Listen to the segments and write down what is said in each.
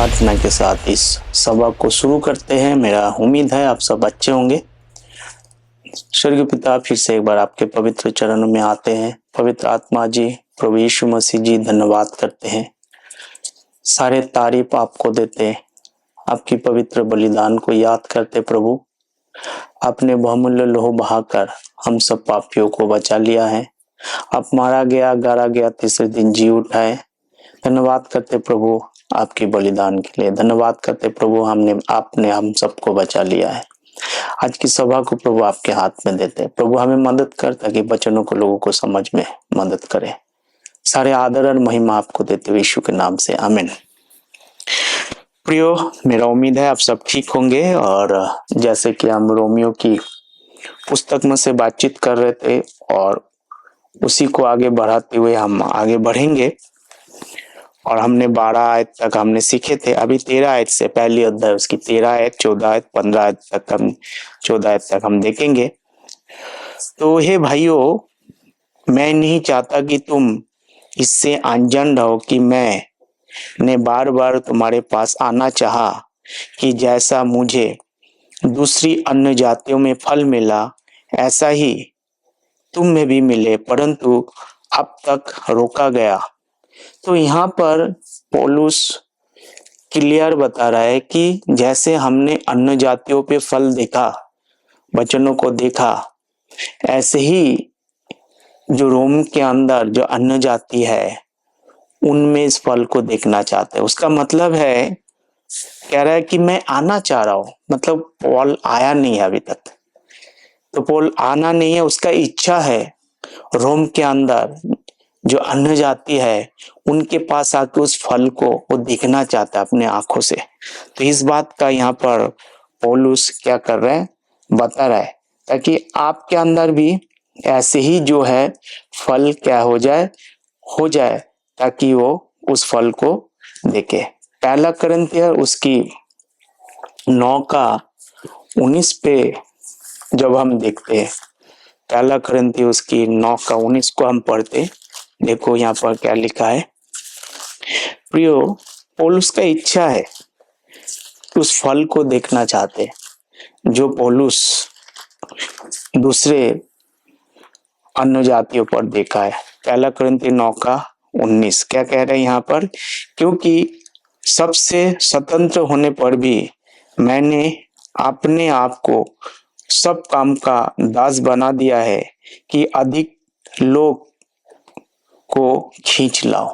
प्रार्थना के साथ इस सभा को शुरू करते हैं। मेरा उम्मीद है आप सब अच्छे होंगे। स्वर्गीय पिता, फिर से एक बार आपके पवित्र चरणों में आते हैं। पवित्र आत्मा जी, प्रभु यीशु मसीह जी, धन्यवाद करते हैं, सारे तारीफ आपको देते हैं, आपकी पवित्र बलिदान को याद करते। प्रभु, आपने बहुमूल्य लोह बहाकर हम सब पापियों को बचा लिया है। आप मारा गया, गाड़ा गया, तीसरे दिन जी उठाए। धन्यवाद करते प्रभु आपकी बलिदान के लिए। धन्यवाद करते प्रभु, आपने हम सबको बचा लिया है। आज की सभा को प्रभु आपके हाथ में देते हैं। प्रभु हमें मदद कर, ताकि वचनों को लोगों को समझ में मदद करे। सारे आदर और महिमा आपको देते हुए यीशु के नाम से, आमीन। प्रियो, मेरा उम्मीद है आप सब ठीक होंगे। और जैसे कि हम रोमियो की पुस्तक में से बातचीत कर रहे थे और उसी को आगे बढ़ाते हुए हम आगे बढ़ेंगे। और हमने 12 आयत तक हमने सीखे थे। अभी 13 आयत से पहली अध्याय, उसकी 13 आयत, 14 आयत, 15 आयत तक हम 14 आयत तक हम देखेंगे। तो हे भाइयों, मैं नहीं चाहता कि तुम इससे अनजान रहो कि मैंने बार बार तुम्हारे पास आना चाहा कि जैसा मुझे दूसरी अन्य जातियों में फल मिला, ऐसा ही तुम में भी मिले, परंतु अब तक रोका गया। तो यहाँ पर पौलुस क्लियर बता रहा है कि जैसे हमने अन्य जातियों पे फल देखा, वचनों को देखा, ऐसे ही जो रोम के अंदर जो अन्य जाति है उनमें इस फल को देखना चाहते हैं। उसका मतलब है, कह रहा है कि मैं आना चाह रहा हूं। मतलब पौल आया नहीं है अभी तक। तो पौल आना नहीं है, उसका इच्छा है रोम के अंदर जो अन्य जाति है उनके पास आके उस फल को वो देखना चाहता है अपने आंखों से। तो इस बात का यहाँ पर पौलुस क्या कर रहे हैं, बता रहा है, ताकि आपके अंदर भी ऐसे ही जो है फल क्या हो जाए, ताकि वो उस फल को देखे। पहला कुरिन्थियर उसकी 9:19 पे जब हम देखते हैं, पहला कुरिन्थियर उसकी 9:19 को हम पढ़ते, देखो यहाँ पर क्या लिखा है। प्रियो, पौलुस का इच्छा है, उस फल को देखना चाहते जो पौलुस दूसरे अन्य जातियों पर देखा है। पहला कुरिन्थियर 9:19 क्या कह रहे हैं यहाँ पर, क्योंकि सबसे स्वतंत्र होने पर भी मैंने अपने आप को सब काम का दास बना दिया है कि अधिक लोग को खींच लाओ।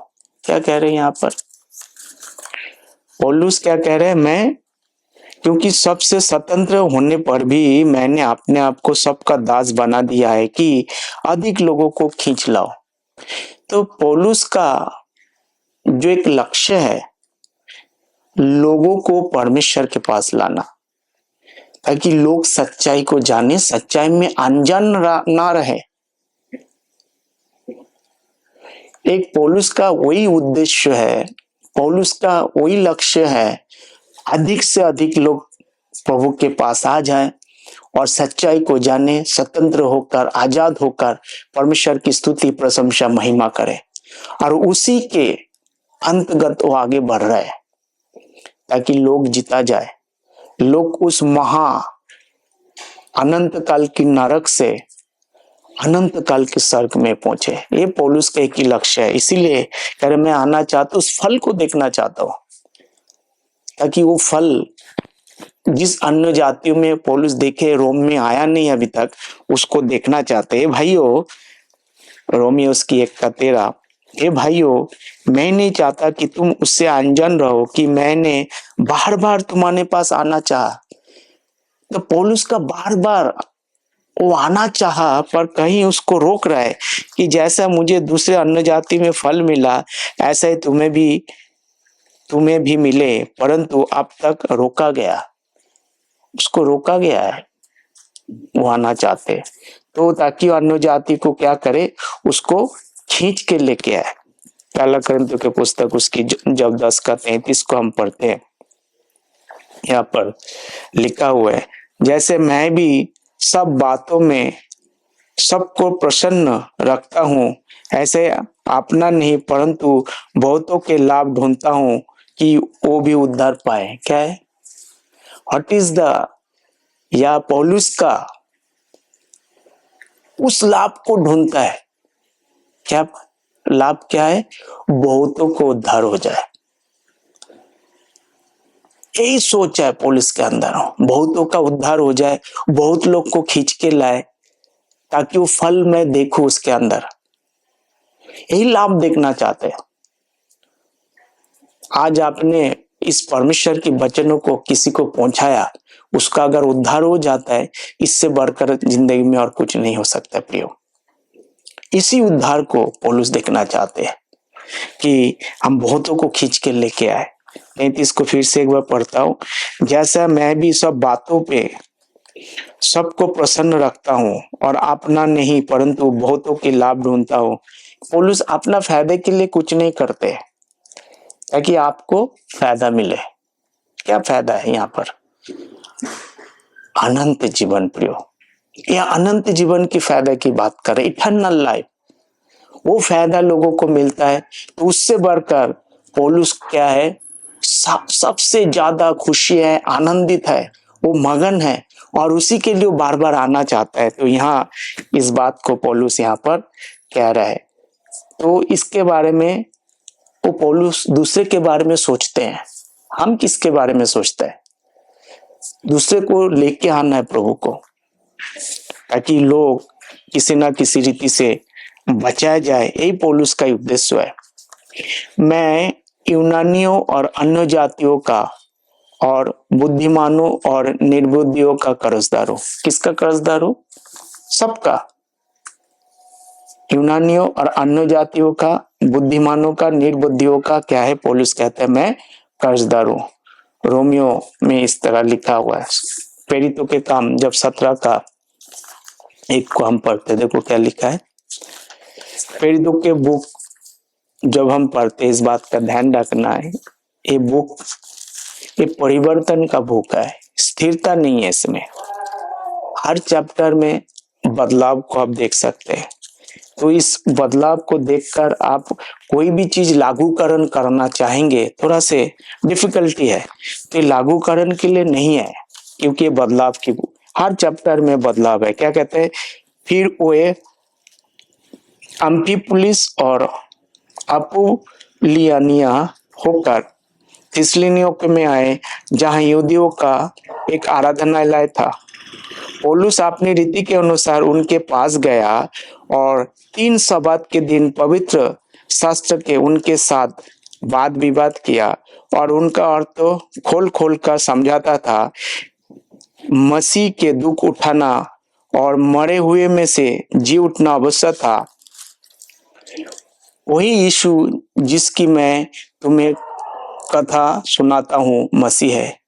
क्या कह रहे हैं यहाँ पर पौलुस, क्या कह रहे हैं, मैं क्योंकि सबसे स्वतंत्र होने पर भी मैंने अपने आप को सबका दास बना दिया है कि अधिक लोगों को खींच लाओ। तो पौलुस का जो एक लक्ष्य है, लोगों को परमेश्वर के पास लाना, ताकि लोग सच्चाई को जाने, सच्चाई में अनजान ना रहे। एक पौलुस का वही उद्देश्य है, पौलुस का वही लक्ष्य है, अधिक से अधिक लोग प्रभु के पास आ जाएं और सच्चाई को जाने, स्वतंत्र होकर, आजाद होकर परमेश्वर की स्तुति, प्रशंसा, महिमा करें। और उसी के अंतर्गत वो आगे बढ़ रहा है, ताकि लोग जीता जाए, लोग उस महा अनंत काल की नरक से अनंत काल के स्वर्ग में पहुंचे। ये पौलुस का एक ही लक्ष्य है। इसीलिए कह रहे मैं आना चाहता हूं, उस फल को देखना चाहता हूं, ताकि वो फल जिस अन्य जातियों में पौलुस देखे, रोम में आया नहीं अभी तक, उसको देखना चाहते हैं। भाइयों, रोमियो उसकी 1:13, हे भाइयों, मैं नहीं चाहता कि तुम उससे अनजान रहो कि मैंने बार बार तुम्हारे पास आना चाहा। तो पौलुस का बार बार वो आना चाहा, पर कहीं उसको रोक रहा है कि जैसा मुझे दूसरे अन्य जाति में फल मिला, ऐसा ही तुम्हें भी मिले, परंतु अब तक रोका गया, उसको रोका गया है। वो आना चाहते तो ताकि अन्य जाति को क्या करे, उसको खींच के लेके आए। पहला कुरिन्थियों की पुस्तक उसकी जब 10:33 को हम पढ़ते हैं, यहाँ पर लिखा हुआ है, जैसे मैं भी सब बातों में सबको प्रसन्न रखता हूँ, ऐसे अपना नहीं परंतु बहुतों के लाभ ढूंढता हूँ, कि वो भी उद्धार पाए। क्या है? व्हाट इज द, या पौलुस का उस लाभ को ढूंढता है। क्या लाभ क्या है? बहुतों को उद्धार हो जाए, यही सोच है पौलुस के अंदर। बहुतों का उद्धार हो जाए, बहुत लोग को खींच के लाए, ताकि वो फल मैं देखूं उसके अंदर, यही लाभ देखना चाहते हैं। आज आपने इस परमेश्वर के वचनों को किसी को पहुंचाया, उसका अगर उद्धार हो जाता है, इससे बढ़कर जिंदगी में और कुछ नहीं हो सकता प्रियो। इसी उद्धार को पौलुस देखना चाहते हैं कि हम बहुतों को खींच के लेके आए। 35 को फिर से एक बार पढ़ता हूं। जैसा मैं भी सब बातों पे सबको प्रसन्न रखता हूं और अपना नहीं परंतु बहुतों के लाभ ढूंढता हूं। पौलुस अपना फायदे के लिए कुछ नहीं करते, ताकि आपको फायदा मिले। क्या फायदा है यहाँ पर? अनंत जीवन प्रियो। यह अनंत जीवन की फायदा की बात कर रहे, इटर्नल लाइफ। वो फायदा लोगों को मिलता है, तो उससे बढ़कर पौलुस क्या है? सबसे ज्यादा खुशी है, आनंदित है, वो मगन है, और उसी के लिए वो बार बार आना चाहता है। तो यहाँ इस बात को पौलुस यहाँ पर कह रहा है। तो इसके बारे में वो पौलुस दूसरे के बारे में सोचते हैं। हम किसके बारे में सोचते हैं? दूसरे को लेके आना है प्रभु को, ताकि लोग किसी ना किसी रीति से बचाया जाए। यही पौलुस का उद्देश्य है। मैं यूनानियों और अन्य जातियों का और बुद्धिमानों और निर्बुद्धियों का कर्जदार हूं। किसका कर्जदार हूं? सबका। यूनानियों और अन्य जातियों का, बुद्धिमानों का, निर्बुद्धियों का क्या है? पौलुस कहते हैं मैं कर्जदार हूं। रोमियो में इस तरह लिखा हुआ है। प्रेरितों के काम जब 17 का 1 को हम पढ़ते, देखो क्या लिखा है। प्रेरितों के बुक जब हम पढ़ते, इस बात का ध्यान रखना है, ये बुक ये परिवर्तन का बुक है, स्थिरता नहीं है इसमें। हर चैप्टर में बदलाव को आप देख सकते हैं। तो इस बदलाव को देखकर आप कोई भी चीज लागूकरण करना चाहेंगे, थोड़ा से डिफिकल्टी है। तो लागूकरण के लिए नहीं है, क्योंकि ये बदलाव की हर चैप्टर में बदलाव है। क्या कहते हैं? फिर वो अम्फिपुलिस और अपुलियानिया होकर थिस्सलुनीके में आए, जहां यहूदियों का एक आराधनालय था। पौलुस अपनी रीति के अनुसार उनके पास गया और 3 सब्बात के दिन पवित्र शास्त्र के उनके साथ वाद विवाद किया और उनका अर्थ तो खोल खोल कर समझाता था। मसीह के दुख उठाना और मरे हुए में से जी उठना अवश्य था। वही यीशु जिसकी मैं तुम्हें कथा सुनाता हूँ मसीह है।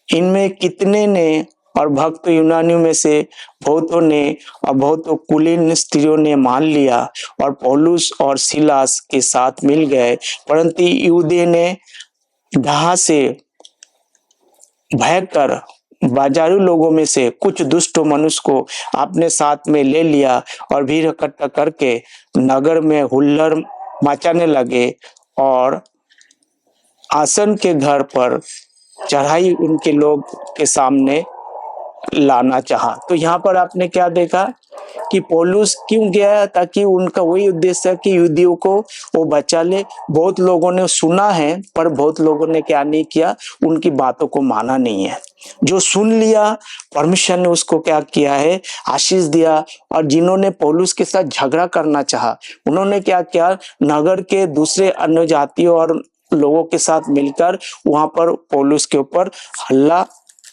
इनमें कितने ने और भक्त यूनानियों में से बहुतों ने और बहुतों कुलीन स्त्रियों ने मान लिया और पौलुस और सिलास के साथ मिल गए। परंतु यहूदी ने ढहा से भयकर बाजारू लोगों में से कुछ दुष्ट मनुष्य को अपने साथ में ले लिया और भीड़ इकट्ठा करके नगर में हुल्लड़ मचाने लगे और आसन के घर पर चढ़ाई उनके लोग के सामने लाना चाहा। तो यहाँ पर आपने क्या देखा कि पौलुस क्यों गया? ताकि उनका वही उद्देश्य है कि यहूदियों को वो बचा ले। बहुत लोगों ने सुना है, पर बहुत लोगों ने क्या नहीं किया, उनकी बातों को माना नहीं है। जो सुन लिया, परमेश्वर ने उसको क्या किया है? आशीष दिया। और जिन्होंने पौलुस के साथ झगड़ा करना चाहा, उन्होंने क्या किया? नगर के दूसरे अन्य जातियों और लोगों के साथ मिलकर वहां पर पौलुस के ऊपर हल्ला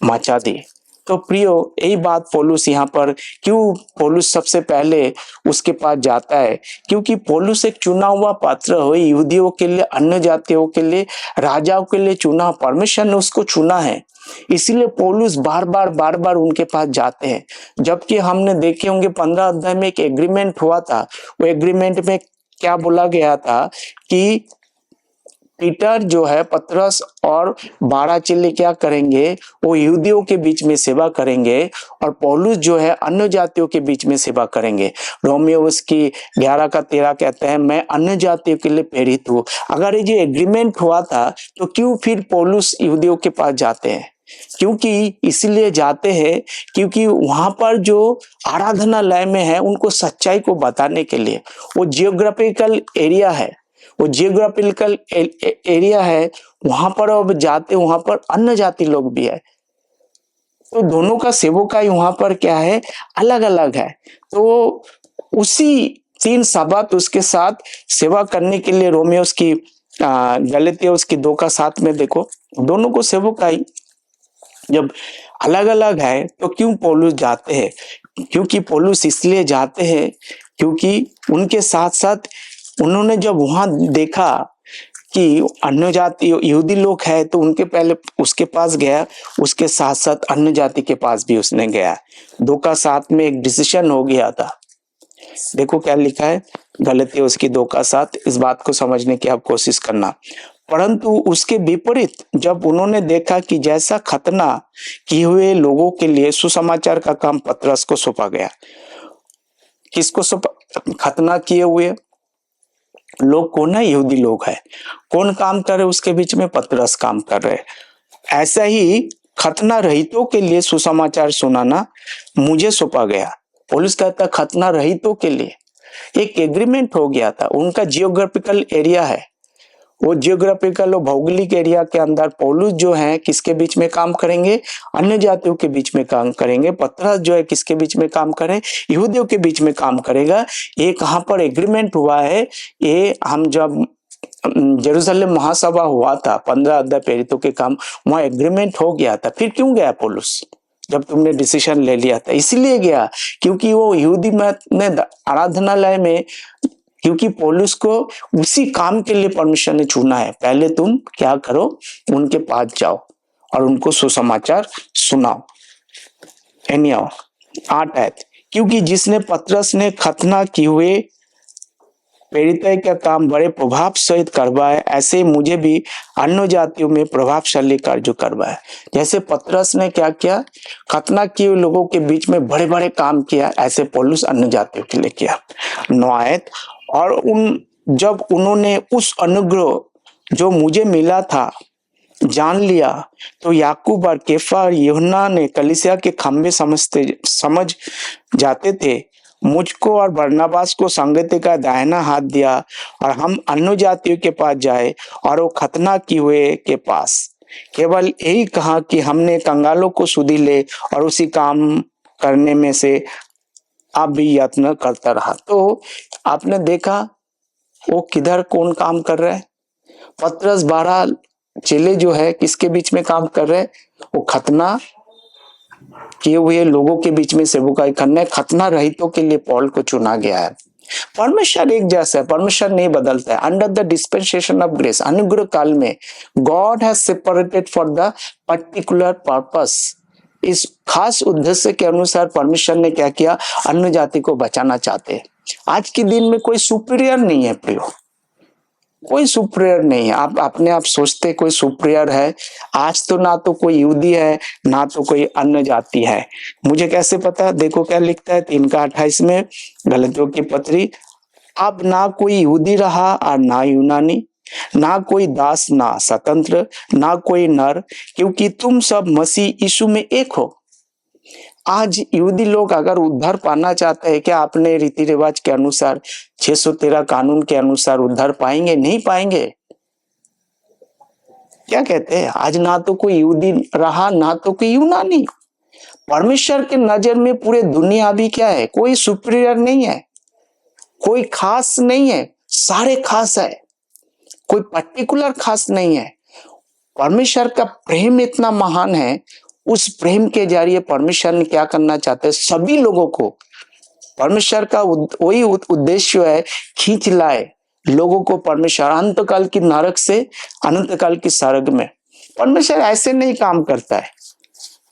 मचा दी। तो प्रियो, यही बात पौलुस यहाँ पर क्यों पौलुस सबसे पहले उसके पास जाता है? क्योंकि पौलुस एक चुना हुआ पात्र हो, यहूदियों के लिए, अन्य जातियों के लिए, राजाओं के लिए चुना। परमेश्वर ने उसको चुना है, इसीलिए पौलुस बार बार उनके पास जाते हैं। जबकि हमने देखे होंगे 15 अध्याय में एक एग्रीमेंट हुआ था। वो एग्रीमेंट में क्या बोला गया था कि पीटर जो है पतरस और 12 चेले क्या करेंगे, वो यहूदियों के बीच में सेवा करेंगे और पौलुस जो है अन्य जातियों के बीच में सेवा करेंगे। रोमियो उसकी 11 का 13 कहते हैं, मैं अन्य जातियों के लिए प्रेरित हूँ। अगर ये एग्रीमेंट हुआ था तो क्यों फिर पौलुस यहूदियों के पास जाते हैं? क्योंकि इसलिए जाते हैं क्योंकि वहां पर जो आराधनालय में है उनको सच्चाई को बताने के लिए, वो जियोग्राफिकल एरिया है, वो जियोग्राफिकल एरिया है, वहां पर अब जाते, वहां पर अन्य जाति लोग भी है, तो दोनों का सेवकाई वहां पर क्या है, अलग अलग है। तो उसी 3 साबात उसके साथ सेवा करने के लिए रोमियो की गलतियां उसकी 2 का 7 में देखो, दोनों को सेवकाई जब अलग अलग है तो क्यों पौलुस जाते हैं? क्योंकि पौलुस इसलिए जाते हैं क्योंकि उनके साथ साथ उन्होंने जब वहां देखा कि अन्य जाति यहूदी लोग है तो उनके पहले उसके पास गया, उसके साथ साथ अन्य जाति के पास भी उसने गया। 2 का 7 में एक डिसीजन हो गया था। देखो क्या लिखा है, गलतियां उसकी 2 का 7, इस बात को समझने की आप कोशिश करना। परंतु उसके विपरीत जब उन्होंने देखा कि जैसा खतना किए हुए लोगों के लिए सुसमाचार का काम पतरस को सौंपा गया, किसको सौंपा? खतना किए हुए लोग कौन है? यहूदी लोग है। कौन काम कर रहे उसके बीच में? पतरस काम कर रहे। ऐसा ही खतना रहितों के लिए सुसमाचार सुनाना मुझे सौंपा गया। पौलुस कहता खतना रहितों के लिए एक एग्रीमेंट हो गया था, उनका जियोग्राफिकल एरिया है, वो जियोग्राफिकल और भौगोलिक एरिया के अंदर पौलुस जो है किसके बीच में काम करेंगे? अन्य जातियों के बीच में काम करेंगे। पतरस जो है किसके बीच में काम करें? यहूदियों के बीच में काम करेगा। ये कहां पर एग्रीमेंट हुआ है? ये हम जब जेरूसलम महासभा हुआ था, 15 अध्याय प्रेरितों के काम, वहां एग्रीमेंट हो गया था। फिर क्यों गया पौलुस? जब तुमने डिसीजन ले लिया था इसलिए गया क्योंकि वो यहूदी मत में आराधनालय में, क्योंकि पौलुस को उसी काम के लिए परमेश्वर ने चुना है। पहले तुम क्या करो, उनके पास जाओ और उनको सुसमाचार सुनाओ। एनियाओ 8 है, क्योंकि जिसने पतरस ने खतना किए हुए प्रेरित का काम बड़े प्रभाव सहित करवाए, ऐसे मुझे भी अन्य जातियों में प्रभावशाली कार्य करवाए। जैसे पतरस ने क्या किया, खतना किए लोगों के बीच में बड़े बड़े काम किया, ऐसे पौलुस अन्य जातियों के लिए किया। 9 आयत, और जब उन्होंने उस अनुग्रह जो मुझे मिला था जान लिया तो याकूब और केफा और यूहन्ना ने कलीसिया के खंबे समझ जाते थे, मुझको और बरनबास को संगति का दाहिना हाथ दिया और हम अन्य जातियों के पास जाए और वो खतना किए हुए के पास केवल यही कहा कि हमने कंगालों को सुधि ले, और उसी काम करने में से आप भी यत्न करता रहा। तो आपने देखा वो किधर कौन काम कर रहा है? पतरस 12 चेले जो है किसके बीच में काम कर रहे हैं? वो खतना किए हुए लोगों के बीच में सेवकाई करने, खतना रहितों के लिए पौल को चुना गया है। परमेश्वर एक जैसा है, परमेश्वर नहीं बदलता है। Under the dispensation of grace, अनुग्रह काल में God has separated for the particular purpose, इस खास उद्देश्य के अनुसार परमेश्वर ने क्या किया, अन्य जाति को बचाना चाहते हैं। आज के दिन में कोई सुपीरियर नहीं है प्रियो, कोई सुपीरियर नहीं है। आप अपने आप सोचते कोई सुपीरियर है? आज तो ना तो कोई यहूदी है ना तो कोई अन्य जाति है। मुझे कैसे पता? देखो क्या लिखता है 3 का 28 में गलतियों की पत्री, अब ना कोई यहूदी रहा और ना यूनानी, ना कोई दास ना स्वतंत्र, ना कोई नर, क्योंकि तुम सब मसीह यीशु में एक हो। आज यहूदी लोग अगर उद्धार पाना चाहते हैं, क्या अपने रीति रिवाज के अनुसार 613 कानून के अनुसार उद्धार पाएंगे? नहीं पाएंगे। क्या कहते हैं? आज ना तो कोई यहूदी रहा ना तो कोई यूनानी। परमेश्वर के नजर में पूरे दुनिया अभी क्या है, कोई सुपीरियर नहीं है, कोई खास नहीं है, सारे खास है, कोई पर्टिकुलर खास नहीं है। परमेश्वर का प्रेम इतना महान है, उस प्रेम के जरिए परमेश्वर ने क्या करना चाहते हैं, सभी लोगों को, परमेश्वर का वही उद्देश्य है, खींच लाए लोगों को परमेश्वर अनंतकाल की नरक से अनंतकाल की स्वर्ग में। परमेश्वर ऐसे नहीं काम करता है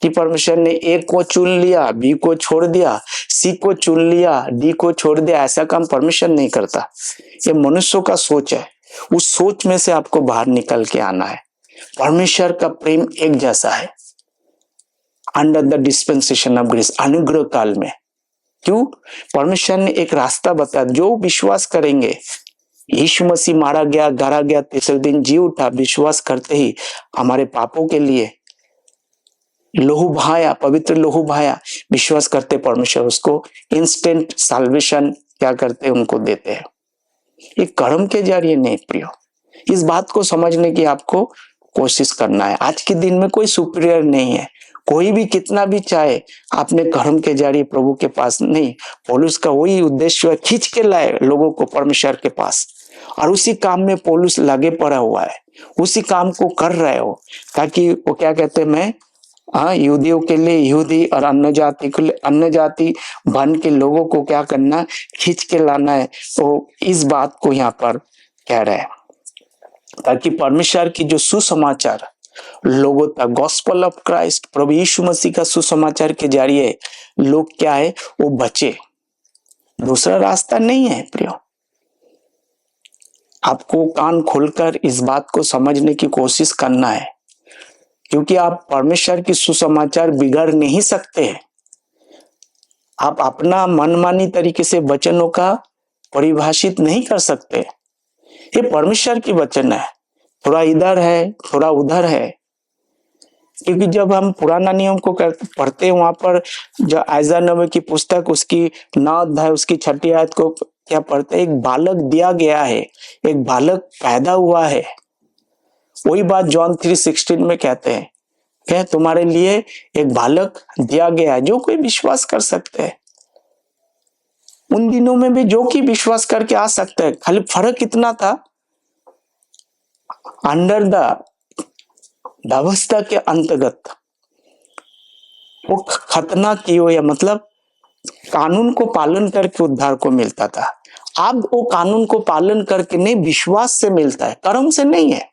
कि परमेश्वर ने ए को चुन लिया, बी को छोड़ दिया, सी को चुन लिया, डी को छोड़ दिया। ऐसा काम परमेश्वर नहीं करता, ये मनुष्यों का सोच है। उस सोच में से आपको बाहर निकल के आना है। परमेश्वर का प्रेम एक जैसा है under the dispensation of grace, अनुग्रह काल में। क्यों? परमेश्वर ने एक रास्ता बताया, जो विश्वास करेंगे, यीशु मसीह मारा गया, गाड़ा गया, तीसरे दिन जी उठा, विश्वास करते ही हमारे पापों के लिए लोहू बहाया, पवित्र लोहू बहाया, विश्वास करते परमेश्वर उसको इंस्टेंट साल्वेशन क्या करते उनको देते हैं। ये कर्म के जरिए नहीं प्रियो, इस बात को समझने की आपको कोशिश करना है। आज के दिन में कोई सुपीरियर नहीं है, कोई भी कितना भी चाहे आपने कर्म के जरिए प्रभु के पास नहीं। पौलुस का वही उद्देश्य है, खींच के लाए लोगों को परमेश्वर के पास, और उसी काम में पौलुस लगे पड़ा हुआ है, उसी काम को कर रहे हो, ताकि वो क्या कहते हैं, मैं यहूदियों के लिए यहूदी और अन्य जाति के लिए अन्य जाति बन के लोगों को क्या करना, खींच के लाना है। तो इस बात को यहाँ पर कह रहे हैं, ताकि परमेश्वर की जो सुसमाचार लोगों तक, गॉस्पेल ऑफ क्राइस्ट, प्रभु यीशु मसीह का सुसमाचार के जरिए लोग क्या है, वो बचे। दूसरा रास्ता नहीं है प्रियो। आपको कान खोलकर इस बात को समझने की कोशिश करना है, क्योंकि आप परमेश्वर की सुसमाचार बिगाड़ नहीं सकते। आप अपना मनमानी तरीके से वचनों का परिभाषित नहीं कर सकते। ये परमेश्वर की वचन है, थोड़ा इधर है थोड़ा उधर है। क्योंकि जब हम पुराना नियम को पढ़ते हैं, वहां पर जो आयजा नबी की पुस्तक उसकी 9 अध्याय उसकी 6 आयत को क्या पढ़ते हैं, एक बालक दिया गया है, एक बालक पैदा हुआ है। वही बात जॉन 3:16 में कहते हैं, क्या तुम्हारे लिए एक बालक दिया गया है, जो कोई विश्वास कर सकते हैं। उन दिनों में भी जो कि विश्वास करके आ सकते हैं, खाली फर्क इतना था, अंडर द व्यवस्था के अंतर्गत वो खतना किए, या मतलब कानून को पालन करके उद्धार को मिलता था। अब वो कानून को पालन करके नहीं, विश्वास से मिलता है, कर्म से नहीं है।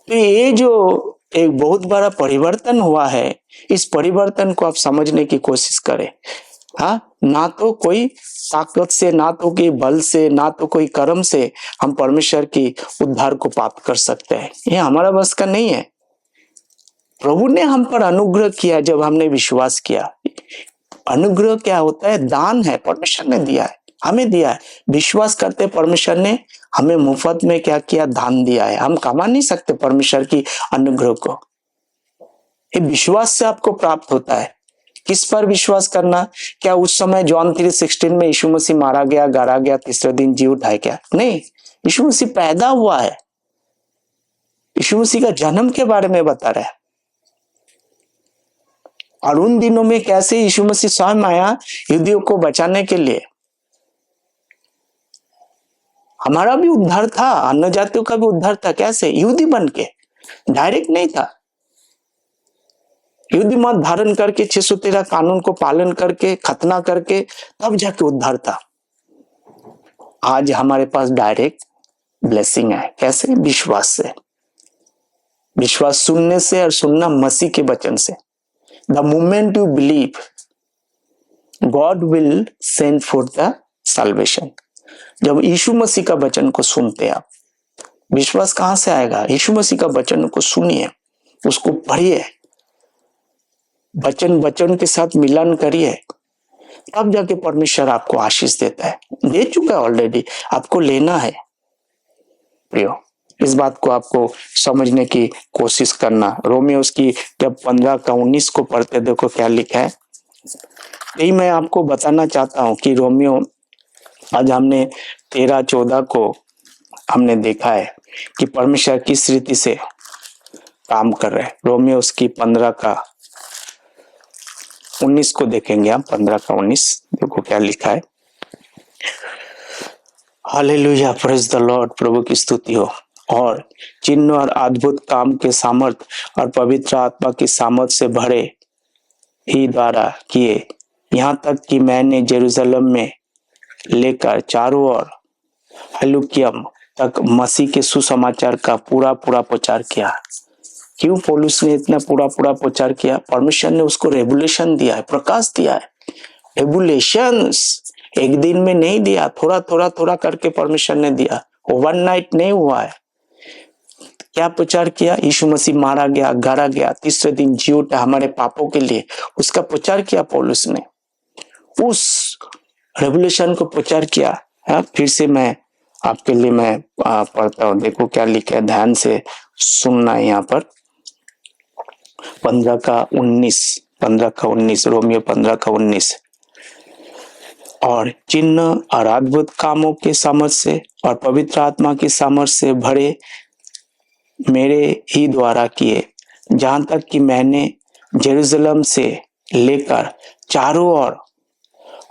तो ये जो एक बहुत बड़ा परिवर्तन हुआ है, इस परिवर्तन को आप समझने की कोशिश करें। ना तो कोई ताकत से, ना तो कोई बल से, ना तो कोई कर्म से हम परमेश्वर की उद्धार को प्राप्त कर सकते हैं, ये हमारा बस का नहीं है। प्रभु ने हम पर अनुग्रह किया जब हमने विश्वास किया। अनुग्रह क्या होता है? दान है, परमेश्वर ने दिया है, हमें दिया है। विश्वास करते परमेश्वर ने हमें मुफ्त में क्या किया, दान दिया है। हम कमा नहीं सकते परमेश्वर की अनुग्रह को, ये विश्वास से आपको प्राप्त होता है। किस पर विश्वास करना? क्या उस समय जॉन 3:16 में यीशु मसीह मारा गया, गाड़ा गया, तीसरे दिन जी उठा है क्या? नहीं, यीशु मसीह पैदा हुआ है, यीशु मसीह का जन्म के बारे में बता रहा है। और उन दिनों में कैसे यीशु मसीह स्वयं आया यहूदियों को बचाने के लिए। हमारा भी उद्धार था, अन्य जातियों का भी उद्धार था। कैसे? यहूदी बन के, डायरेक्ट नहीं था। यहूदी मत धारण करके 613 कानून को पालन करके, खतना करके, तब जाके उद्धार था। आज हमारे पास डायरेक्ट ब्लेसिंग है। कैसे? विश्वास से। विश्वास सुनने से, और सुनना मसीह के वचन से। The moment you believe, God will send for the salvation. जब यीशु मसीह का वचन को सुनते आप, विश्वास कहां से आएगा? यीशु मसीह का वचन को सुनिए, उसको पढ़िए, वचन के साथ मिलन करिए, तब जाके परमेश्वर आपको आशीष देता है। दे चुका है ऑलरेडी, आपको लेना है। प्रियो, इस बात को आपको समझने की कोशिश करना। रोमियो उसकी जब 15:19 को पढ़ते, देखो क्या लिखा है। यही मैं आपको बताना चाहता हूं कि रोमियो, आज हमने 13-14 को हमने देखा है कि परमेश्वर किस रीति से काम कर रहे हैं। रोमियो उसकी 15:19 को देखेंगे हम। 15:19 देखो क्या लिखा है। Hallelujah, praise the Lord. प्रभु की स्तुति हो। और चिन्ह और अद्भुत काम के सामर्थ और पवित्र आत्मा की सामर्थ से भरे ही द्वारा किए, यहाँ तक कि मैंने जेरूशलेम में लेकर चारों ओर हलुकियम तक मसीह के सुसमाचार का पूरा प्रचार किया। क्यों पौलुस ने इतना पूरा प्रचार किया? परमेश्वर ने उसको रेवुलेशन दिया है, प्रकाश दिया है। रेवुलेशंस, एक दिन में नहीं दिया, थोड़ा थोड़ा थोड़ा करके परमेश्वर ने दिया, ओवरनाइट नहीं हुआ है। क्या प्रचार किया? यीशु मसीह मारा गया, गाड़ा गया, तीसरे दिन जी उठा हमारे पापों के लिए, उसका प्रचार किया पौलुस ने, उस रेवोल्यूशन को प्रचार किया। फिर से मैं आपके लिए मैं पढ़ता हूँ, देखो क्या लिखा है, ध्यान से सुनना है यहाँ पर। 15 का 19 रोमियो 15 का 19। और चिन्ह और अद्भुत कामों के सामर्थ्य से और पवित्र आत्मा की सामर्थ्य से भरे मेरे ही द्वारा किए, जहां तक कि मैंने जेरूसलम से लेकर चारों ओर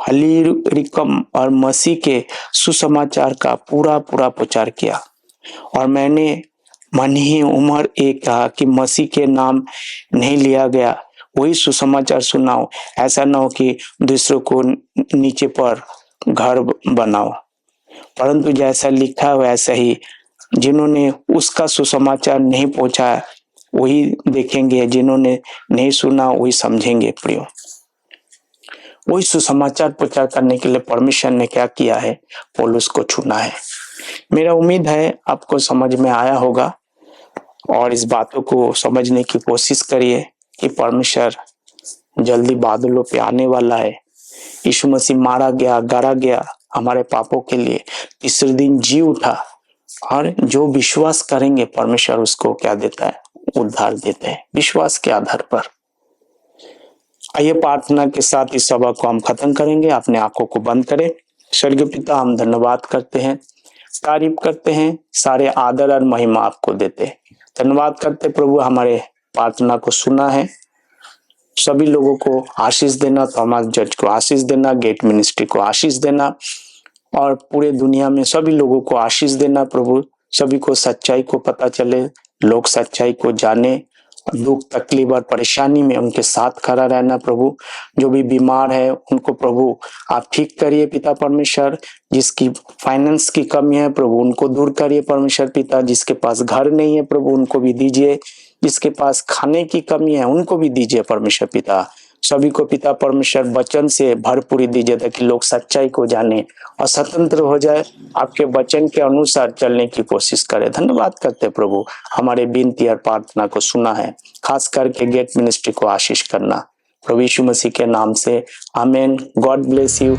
हलीरिकम और मसीह के सुसमाचार का पूरा पूरा प्रचार किया। और मैंने मन ही उम्र एक कहा कि मसीह के नाम नहीं लिया गया वही सुसमाचार सुनाओ, ऐसा ना हो कि दूसरों को नीचे पर घर बनाओ, परंतु जैसा लिखा है वैसा ही, जिन्होंने उसका सुसमाचार नहीं पहुंचाया वही देखेंगे, जिन्होंने नहीं सुना वही समझेंगे। प्रियो, वही सुसमाचार प्रचार करने के लिए परमेश्वर ने क्या किया है? पौलुस को चुना है। मेरा उम्मीद है आपको समझ में आया होगा, और इस बातों को समझने की कोशिश करिए कि परमेश्वर जल्दी बादलों पे आने वाला है। यीशु मसीह मारा गया, गाड़ा गया हमारे पापों के लिए, तीसरे दिन जी उठा, और जो विश्वास करेंगे परमेश्वर उसको क्या देता है? उद्धार देते हैं, विश्वास के आधार पर। आइए प्रार्थना के साथ इस सभा को हम खत्म करेंगे। अपने आंखों को बंद करें। स्वर्गीय पिता, हम धन्यवाद करते हैं, तारीफ करते हैं, सारे आदर और महिमा आपको देते हैं। धन्यवाद करते प्रभु, हमारे प्रार्थना को सुना है। सभी लोगों को आशीष देना, थॉमस जज को आशीष देना, गेट मिनिस्ट्री को आशीष देना, और पूरे दुनिया में सभी लोगों को आशीष देना प्रभु। सभी को सच्चाई को पता चले, लोग सच्चाई को जाने, दुख तकलीफ और परेशानी में उनके साथ खड़ा रहना प्रभु। जो भी बीमार है उनको प्रभु आप ठीक करिए पिता परमेश्वर। जिसकी फाइनेंस की कमी है प्रभु उनको दूर करिए परमेश्वर पिता। जिसके पास घर नहीं है प्रभु उनको भी दीजिए। जिसके पास खाने की कमी है उनको भी दीजिए परमेश्वर पिता। सभी को पिता परमेश्वर वचन से भरपूरी दीजिए, ताकि लोग सच्चाई को जाने और स्वतंत्र हो जाए, आपके वचन के अनुसार चलने की कोशिश करें। धन्यवाद करते प्रभु, हमारे विनती और प्रार्थना को सुना है। खास करके गेट मिनिस्ट्री को आशीष करना प्रभु यीशु मसीह के नाम से, आमीन। God bless you.